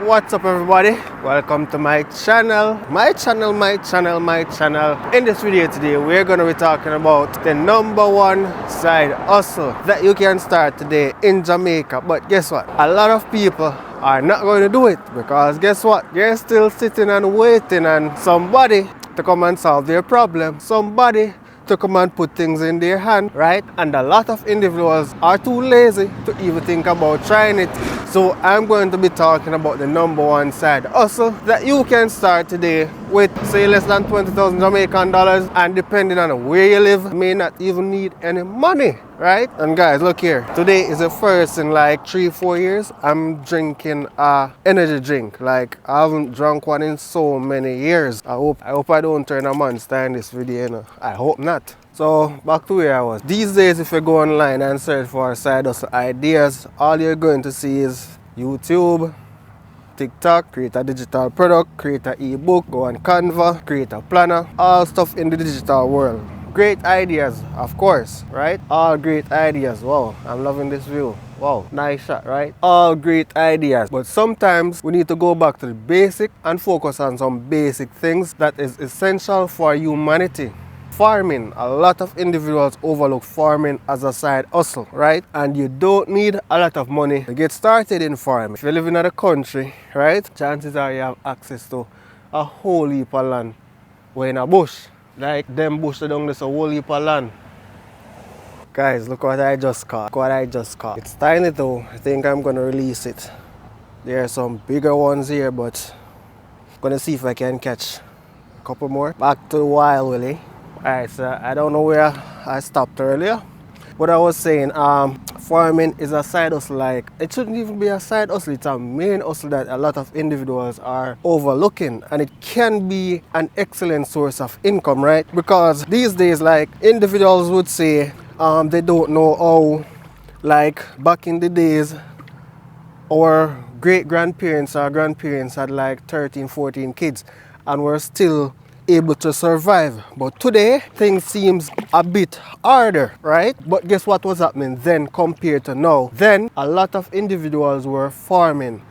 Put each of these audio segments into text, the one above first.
What's up everybody? Welcome to my channel. In this video today, we're going to be talking about the #1 side hustle that you can start today in Jamaica. But guess what? A lot of people are not going to do it because guess what? They're still sitting and waiting on somebody to come and solve their problem. Somebody to come and put things in their hand, right? And a lot of individuals are too lazy to even think about trying it. So I'm going to be talking about the #1 side hustle that you can start today with, say, less than 20,000 Jamaican dollars, and depending on where you live, may not even need any money, right? And guys, look here. Today is the first in like 3-4 years I'm drinking a energy drink. Like, I haven't drunk one in so many years. I hope I don't turn a monster in this video, you know. I hope not. So back to where I was. These days, if you go online and search for side hustle ideas, all you're going to see is YouTube, TikTok, create a digital product, create an ebook, go on Canva, create a planner, all stuff in the digital world. Great ideas, of course, right? All great ideas. Wow, I'm loving this view. Wow, nice shot, right? All great ideas. But sometimes we need to go back to the basic and focus on some basic things that is essential for humanity. Farming. A lot of individuals overlook farming as a side hustle, right? And you don't need a lot of money to get started in farming. If you live in another country, right, chances are you have access to a whole heap of land. We're in a bush. Like them bush down there's a whole heap of land. Guys, look what I just caught. Look what I just caught. It's tiny though. I think I'm gonna release it. There are some bigger ones here, but I'm gonna see if I can catch a couple more. Back to the wild, Willie. Alright, so I don't know where I stopped earlier. But I was saying, farming is a side hustle. Like, it shouldn't even be a side hustle, it's a main hustle that a lot of individuals are overlooking, and it can be an excellent source of income, right? Because these days, like, individuals would say they don't know how, like, back in the days, our great-grandparents or grandparents had like 13-14 kids and were still able to survive. But today things seems a bit harder, right? But guess what was happening then compared to now? Then a lot of individuals were farming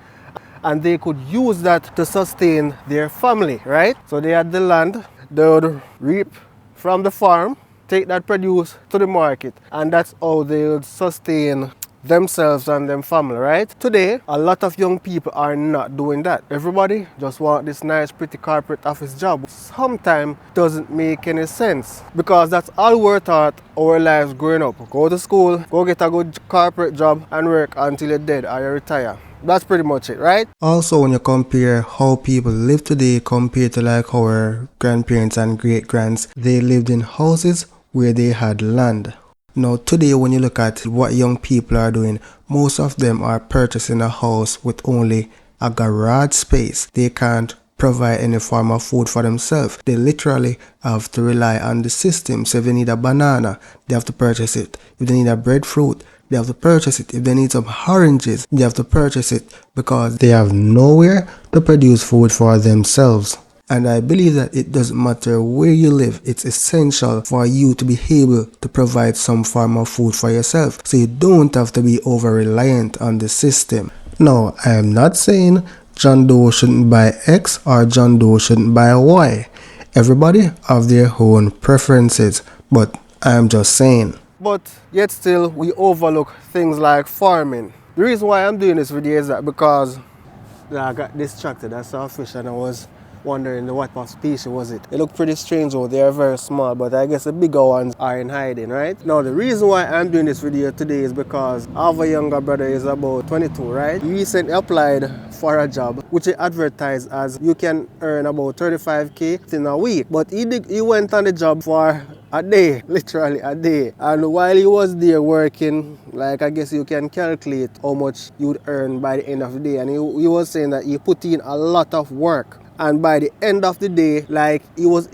and they could use that to sustain their family, right? So they had the land, they would reap from the farm, take that produce to the market, and that's how they would sustain themselves and their family, right? Today, a lot of young people are not doing that. Everybody just want this nice, pretty corporate office job. Sometimes doesn't make any sense because that's all we're taught our lives growing up. Go to school, go get a good corporate job and work until you're dead or you retire. That's pretty much it, right? Also, when you compare how people live today compared to like our grandparents and great-grands, they lived in houses where they had land. Now today when you look at what young people are doing, most of them are purchasing a house with only a garage space. They can't provide any form of food for themselves. They literally have to rely on the system. So if they need a banana, they have to purchase it. If they need a breadfruit, they have to purchase it. If they need some oranges, they have to purchase it because they have nowhere to produce food for themselves. And I believe that it doesn't matter where you live, it's essential for you to be able to provide some form of food for yourself. So you don't have to be over-reliant on the system. Now, I am not saying John Doe shouldn't buy X or John Doe shouldn't buy Y. Everybody have their own preferences, but I'm just saying. But yet still, we overlook things like farming. The reason why I'm doing this video is that because I got distracted. I saw a fish and I was wondering what species was it. They look pretty strange though, they are very small, but I guess the bigger ones are in hiding, right? Now the reason why I'm doing this video today is because I have a younger brother, is about 22, right? He recently applied for a job which he advertised as you can earn about 35k in a week. But he went on the job for a day, literally a day. And while he was there working, like I guess you can calculate how much you would earn by the end of the day. And he was saying that he put in a lot of work. And by the end of the day, like, he was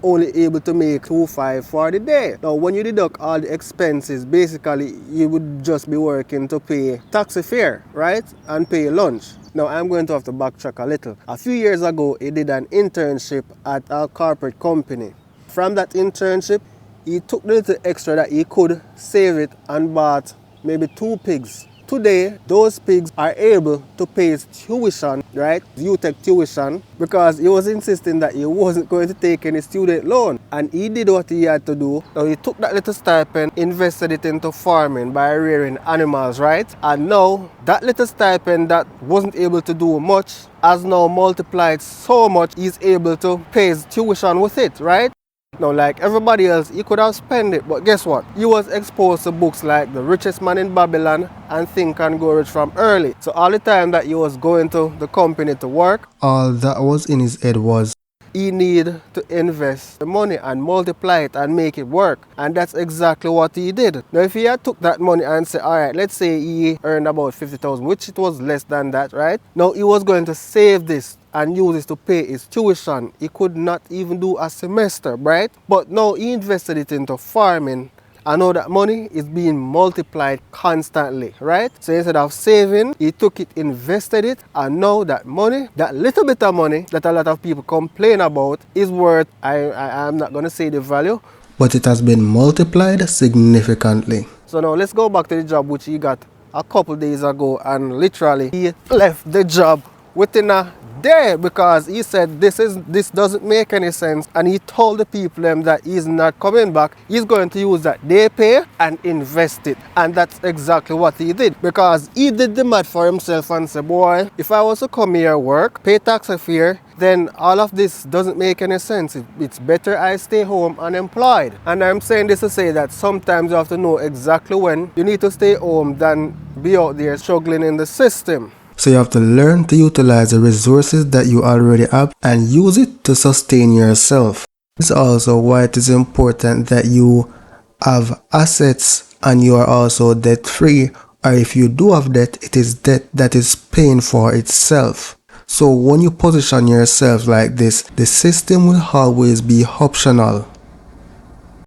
only able to make $2.5 for the day. Now, when you deduct all the expenses, basically, you would just be working to pay taxi fare, right? And pay lunch. Now, I'm going to have to backtrack a little. A few years ago, he did an internship at a corporate company. From that internship, he took the little extra that he could, save it, and bought maybe 2 pigs. Today, those pigs are able to pay his tuition, right? UTech tuition, because he was insisting that he wasn't going to take any student loan. And he did what he had to do. Now he took that little stipend, invested it into farming by rearing animals, right? And now that little stipend that wasn't able to do much has now multiplied so much he's able to pay his tuition with it, right? Now, like everybody else, he could have spent it, but guess what? He was exposed to books like The Richest Man in Babylon and Think and Grow Rich from early. So all the time that he was going to the company to work, all that was in his head was he need to invest the money and multiply it and make it work. And that's exactly what he did. Now, if he had took that money and said, all right, let's say he earned about 50,000, which it was less than that, right? Now, he was going to save this and use it to pay his tuition. He could not even do a semester, right? But now he invested it into farming. I know that money is being multiplied constantly, right? So instead of saving, he took it, invested it, and now that money, that little bit of money that a lot of people complain about is worth, I'm not going to say the value, but it has been multiplied significantly. So now let's go back to the job which he got a couple days ago, and literally he left the job within a day because he said this doesn't make any sense, and he told the people that he's not coming back. He's going to use that day pay and invest it, and that's exactly what he did, because he did the math for himself and said, boy, if I was to come here, work, pay tax here, then all of this doesn't make any sense. It's better I stay home unemployed. And I'm saying this to say that sometimes you have to know exactly when you need to stay home than be out there struggling in the system. So you have to learn to utilize the resources that you already have and use it to sustain yourself. This is also why it is important that you have assets and you are also debt free, or if you do have debt, it is debt that is paying for itself. So when you position yourself like this, the system will always be optional.